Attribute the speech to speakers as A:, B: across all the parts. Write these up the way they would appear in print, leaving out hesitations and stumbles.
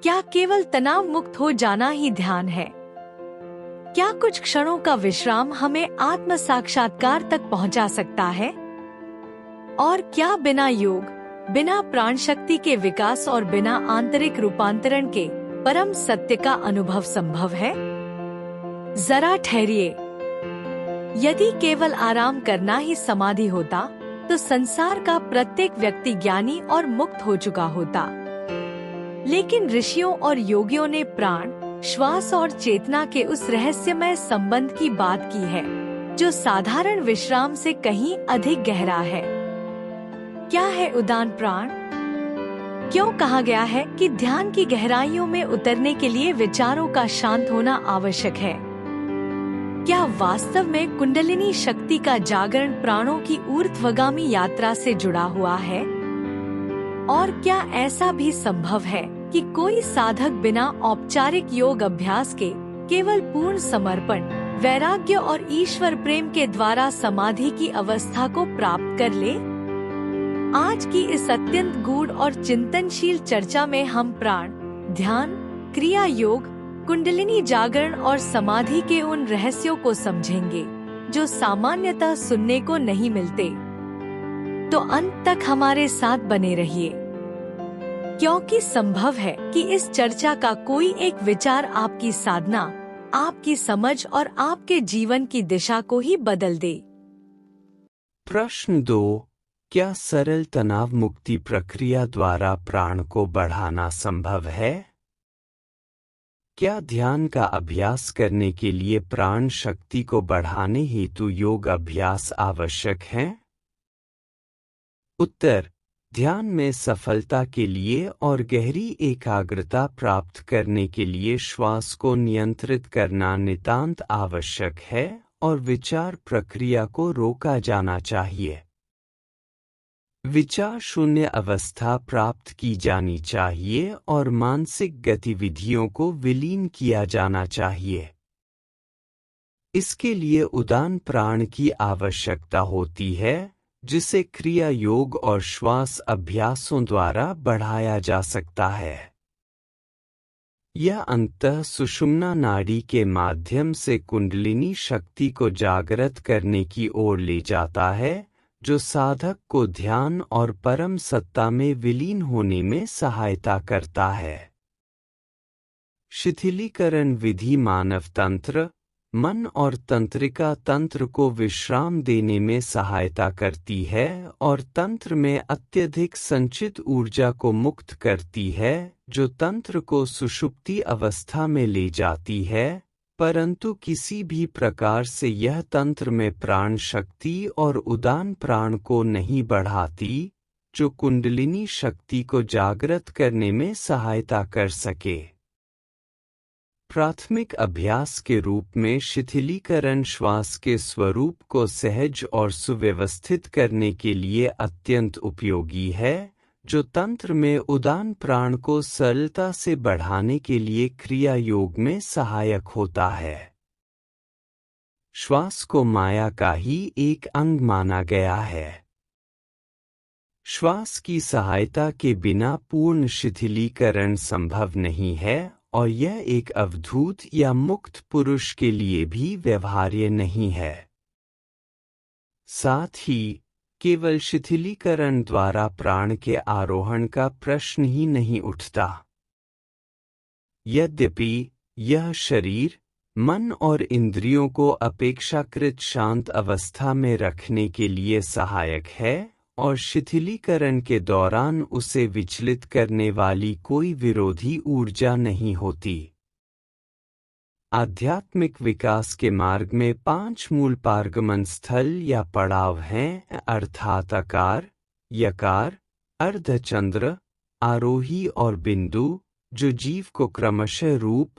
A: क्या केवल तनाव मुक्त हो जाना ही ध्यान है? क्या कुछ क्षणों का विश्राम हमें आत्म साक्षात्कार तक पहुंचा सकता है? और क्या बिना योग, बिना प्राण शक्ति के विकास और बिना आंतरिक रूपांतरण के परम सत्य का अनुभव संभव है? जरा ठहरिए। यदि केवल आराम करना ही समाधि होता, तो संसार का प्रत्येक व्यक्ति ज्ञानी और मुक्त हो चुका होता। लेकिन ऋषियों और योगियों ने प्राण, श्वास और चेतना के उस रहस्यमय संबंध की बात की है, जो साधारण विश्राम से कहीं अधिक गहरा है। क्या है उदान प्राण? क्यों कहा गया है कि ध्यान की गहराइयों में उतरने के लिए विचारों का शांत होना आवश्यक है? क्या वास्तव में कुंडलिनी शक्ति का जागरण प्राणों की ऊर्ध्वगामी यात्रा से जुड़ा हुआ है? और क्या ऐसा भी संभव है कि कोई साधक बिना औपचारिक योग अभ्यास के केवल पूर्ण समर्पण, वैराग्य और ईश्वर प्रेम के द्वारा समाधि की अवस्था को प्राप्त कर ले? आज की इस अत्यंत गूढ़ और चिंतनशील चर्चा में हम प्राण, ध्यान, क्रिया योग, कुंडलिनी जागरण और समाधि के उन रहस्यों को समझेंगे जो सामान्यतः सुनने को नहीं मिलते। तो अंत तक हमारे साथ बने रहिए, क्योंकि संभव है कि इस चर्चा का कोई एक विचार आपकी साधना, आपकी समझ और आपके जीवन की दिशा को ही बदल दे।
B: प्रश्न 2। क्या सरल तनाव मुक्ति प्रक्रिया द्वारा प्राण को बढ़ाना संभव है? क्या ध्यान का अभ्यास करने के लिए प्राण शक्ति को बढ़ाने हेतु योग अभ्यास आवश्यक है? उत्तर: ध्यान में सफलता के लिए और गहरी एकाग्रता प्राप्त करने के लिए श्वास को नियंत्रित करना नितांत आवश्यक है और विचार प्रक्रिया को रोका जाना चाहिए। विचार शून्य अवस्था प्राप्त की जानी चाहिए और मानसिक गतिविधियों को विलीन किया जाना चाहिए। इसके लिए उदान प्राण की आवश्यकता होती है, जिसे क्रिया योग और श्वास अभ्यासों द्वारा बढ़ाया जा सकता है। यह अंतः सुषुम्ना नाड़ी के माध्यम से कुंडलिनी शक्ति को जागृत करने की ओर ले जाता है, जो साधक को ध्यान और परम सत्ता में विलीन होने में सहायता करता है। शिथिलीकरण विधि मानव तंत्र, मन और तंत्रिका तंत्र को विश्राम देने में सहायता करती है और तंत्र में अत्यधिक संचित ऊर्जा को मुक्त करती है, जो तंत्र को सुषुप्ति अवस्था में ले जाती है, परंतु किसी भी प्रकार से यह तंत्र में प्राण शक्ति और उदान प्राण को नहीं बढ़ाती, जो कुंडलिनी शक्ति को जागृत करने में सहायता कर सके। प्राथमिक अभ्यास के रूप में शिथिलीकरण श्वास के स्वरूप को सहज और सुव्यवस्थित करने के लिए अत्यंत उपयोगी है, जो तंत्र में उदान प्राण को सरलता से बढ़ाने के लिए क्रिया योग में सहायक होता है। श्वास को माया का ही एक अंग माना गया है। श्वास की सहायता के बिना पूर्ण शिथिलीकरण संभव नहीं है और यह एक अवधूत या मुक्त पुरुष के लिए भी व्यवहार्य नहीं है। साथ ही केवल शिथिलीकरण द्वारा प्राण के आरोहण का प्रश्न ही नहीं उठता। यद्यपि यह शरीर, मन और इंद्रियों को अपेक्षाकृत शांत अवस्था में रखने के लिए सहायक है और शिथिलीकरण के दौरान उसे विचलित करने वाली कोई विरोधी ऊर्जा नहीं होती। आध्यात्मिक विकास के मार्ग में 5 मूल पारगमन स्थल या पड़ाव हैं, अर्थात आकार, यकार, अर्धचंद्र, आरोही और बिंदु, जो जीव को क्रमशः रूप,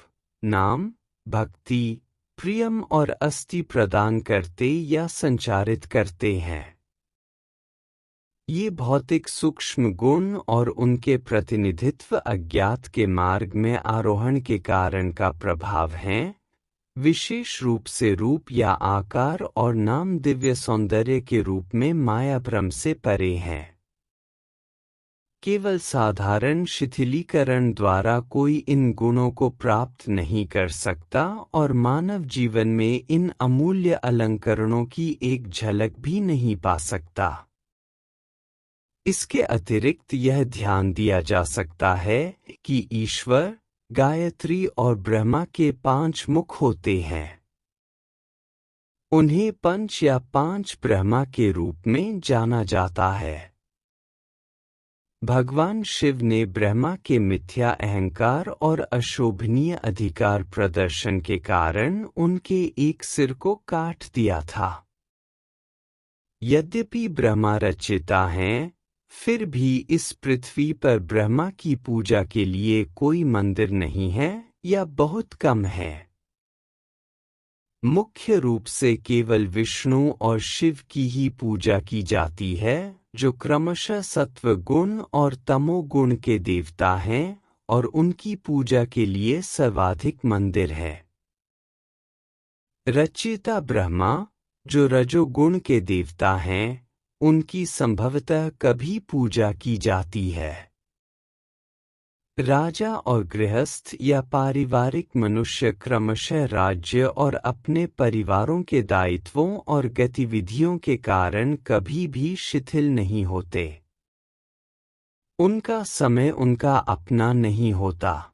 B: नाम, भक्ति, प्रियम और अस्थि प्रदान करते या संचारित करते हैं। ये भौतिक सूक्ष्म गुण और उनके प्रतिनिधित्व अज्ञात के मार्ग में आरोहण के कारण का प्रभाव हैं, विशेष रूप से रूप या आकार और नाम दिव्य सौंदर्य के रूप में माया भ्रम से परे हैं। केवल साधारण शिथिलीकरण द्वारा कोई इन गुणों को प्राप्त नहीं कर सकता और मानव जीवन में इन अमूल्य अलंकरणों की एक झलक भी नहीं पा सकता। इसके अतिरिक्त यह ध्यान दिया जा सकता है कि ईश्वर, गायत्री और ब्रह्मा के 5 मुख होते हैं। उन्हें पंच या 5 ब्रह्मा के रूप में जाना जाता है। भगवान शिव ने ब्रह्मा के मिथ्या अहंकार और अशोभनीय अधिकार प्रदर्शन के कारण उनके एक सिर को काट दिया था। यद्यपि ब्रह्मा रचयिता हैं, फिर भी इस पृथ्वी पर ब्रह्मा की पूजा के लिए कोई मंदिर नहीं है या बहुत कम है। मुख्य रूप से केवल विष्णु और शिव की ही पूजा की जाती है, जो क्रमशः सत्व गुण और तमो गुण के देवता हैं, और उनकी पूजा के लिए सर्वाधिक मंदिर है। रचयिता ब्रह्मा, जो रजोगुण के देवता हैं, उनकी संभवतः कभी पूजा की जाती है। राजा और गृहस्थ या पारिवारिक मनुष्य क्रमशः राज्य और अपने परिवारों के दायित्वों और गतिविधियों के कारण कभी भी शिथिल नहीं होते। उनका समय उनका अपना नहीं होता।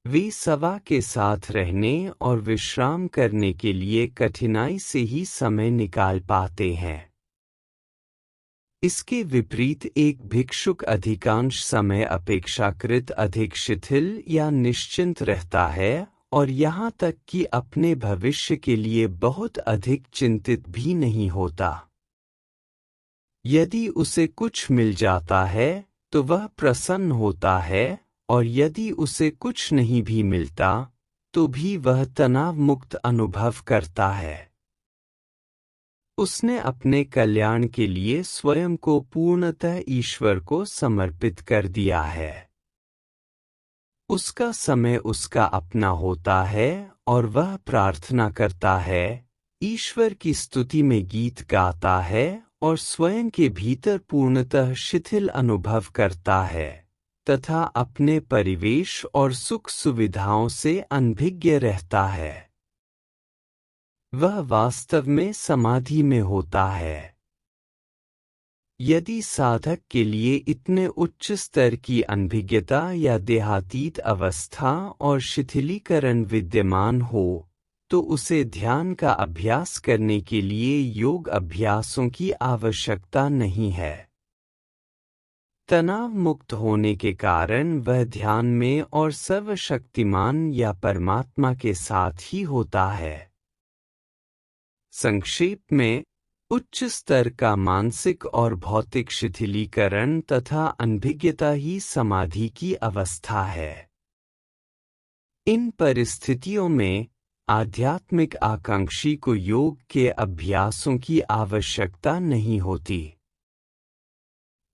B: वे सवा के साथ रहने और विश्राम करने के लिए कठिनाई से ही समय निकाल पाते हैं। इसके विपरीत एक भिक्षुक अधिकांश समय अपेक्षाकृत अधिक शिथिल या निश्चिंत रहता है, और यहाँ तक कि अपने भविष्य के लिए बहुत अधिक चिंतित भी नहीं होता। यदि उसे कुछ मिल जाता है तो वह प्रसन्न होता है, और यदि उसे कुछ नहीं भी मिलता तो भी वह तनाव मुक्त अनुभव करता है। उसने अपने कल्याण के लिए स्वयं को पूर्णतः ईश्वर को समर्पित कर दिया है। उसका समय उसका अपना होता है और वह प्रार्थना करता है, ईश्वर की स्तुति में गीत गाता है और स्वयं के भीतर पूर्णतः शिथिल अनुभव करता है, तथा अपने परिवेश और सुख सुविधाओं से अनभिज्ञ रहता है। वह वास्तव में समाधि में होता है। यदि साधक के लिए इतने उच्च स्तर की अनभिज्ञता या देहातीत अवस्था और शिथिलीकरण विद्यमान हो, तो उसे ध्यान का अभ्यास करने के लिए योग अभ्यासों की आवश्यकता नहीं है। तनाव मुक्त होने के कारण वह ध्यान में और सर्वशक्तिमान या परमात्मा के साथ ही होता है। संक्षेप में, उच्च स्तर का मानसिक और भौतिक शिथिलीकरण तथा अनभिज्ञता ही समाधि की अवस्था है। इन परिस्थितियों में आध्यात्मिक आकांक्षी को योग के अभ्यासों की आवश्यकता नहीं होती।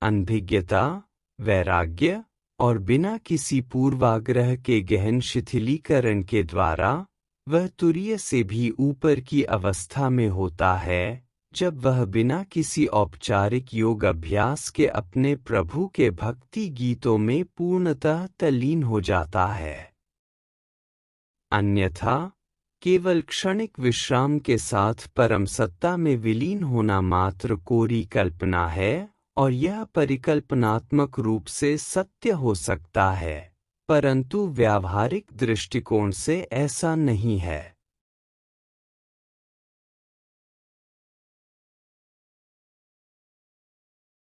B: अनभिज्ञता, वैराग्य और बिना किसी पूर्वाग्रह के गहन शिथिलीकरण के द्वारा वह तुरीय से भी ऊपर की अवस्था में होता है, जब वह बिना किसी औपचारिक योग अभ्यास के अपने प्रभु के भक्ति गीतों में पूर्णतः तल्लीन हो जाता है। अन्यथा केवल क्षणिक विश्राम के साथ परम सत्ता में विलीन होना मात्र कोरी कल्पना है, और यह परिकल्पनात्मक रूप से सत्य हो सकता है, परंतु व्यावहारिक दृष्टिकोण से ऐसा नहीं है।